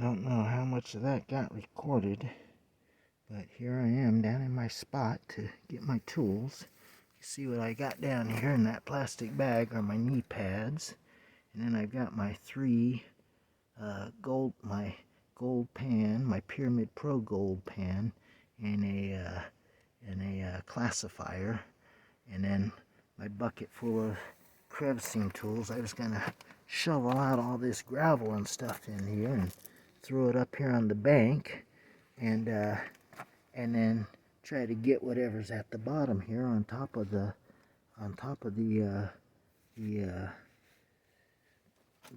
don't know how much of that got recorded, but here I am down in my spot to get my tools. You see what I got down here in that plastic bag are my knee pads, and then I've got my my gold pan, my Pyramid Pro gold pan, and a classifier, and then my bucket full of crevicing tools. I was gonna shovel out all this gravel and stuff in here and throw it up here on the bank, and then try to get whatever's at the bottom here on top of the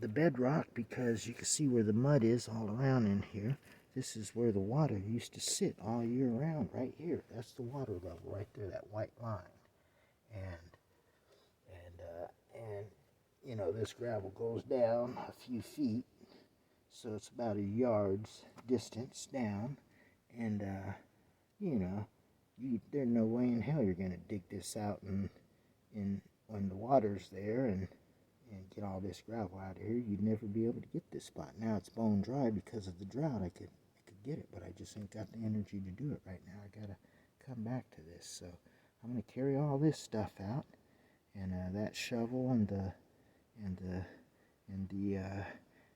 bedrock, because you can see where the mud is all around in here. This is where the water used to sit all year round, right here. That's the water level right there, that white line. And you know, this gravel goes down a few feet, so it's about a yard's distance down, and you know, there's no way in hell you're gonna dig this out and when the water's there and get all this gravel out of here. You'd never be able to get this spot. Now it's bone dry because of the drought. I could get it, but I just ain't got the energy to do it right now. I gotta come back to this, so I'm gonna carry all this stuff out, and that shovel and the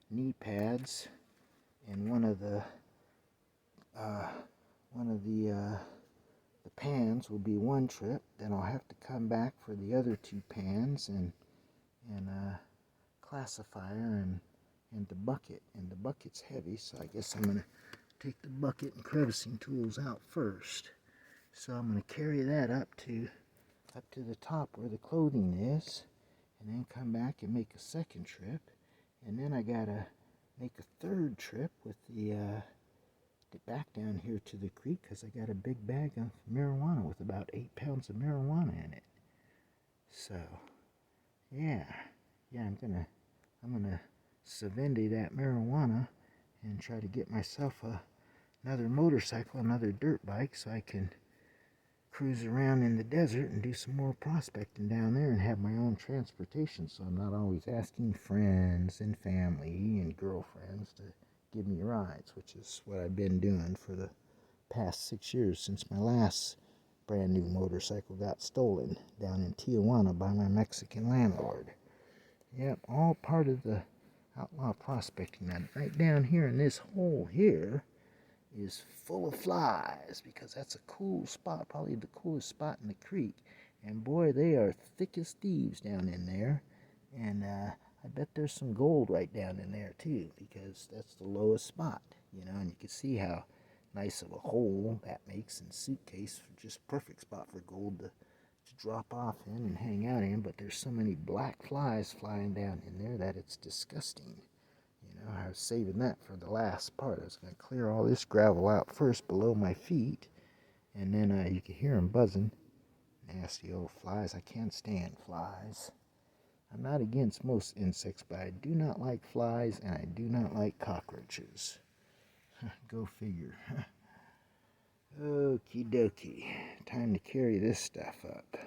knee pads, and one of the pans will be one trip. Then I'll have to come back for the other two pans and classifier and the bucket. And the bucket's heavy, so I guess I'm gonna take the bucket and crevicing tools out first. So I'm gonna carry that up to the top where the clothing is, and then come back and make a second trip, and then I gotta make a third trip with the back down here to the creek, because I got a big bag of marijuana with about 8 pounds of marijuana in it. So yeah, I'm gonna Savendi that marijuana and try to get myself another motorcycle, another dirt bike, so I can cruise around in the desert and do some more prospecting down there and have my own transportation, so I'm not always asking friends and family and girlfriends to give me rides, which is what I've been doing for the past 6 years since my last brand new motorcycle got stolen down in Tijuana by my Mexican landlord. Yep, all part of the outlaw prospecting. Now, right down here in this hole here is full of flies, because that's a cool spot, probably the coolest spot in the creek. And boy, they are thick as thieves down in there. And I bet there's some gold right down in there too, because that's the lowest spot, you know. And you can see how nice of a hole that makes in the suitcase, just perfect spot for gold to drop off in and hang out in. But there's so many black flies flying down in there that it's disgusting. You know, I was saving that for the last part. I was going to clear all this gravel out first below my feet, and then you can hear them buzzing. Nasty old flies. I can't stand flies. I'm not against most insects, but I do not like flies, and I do not like cockroaches. Go figure. Okie dokie. Time to carry this stuff up.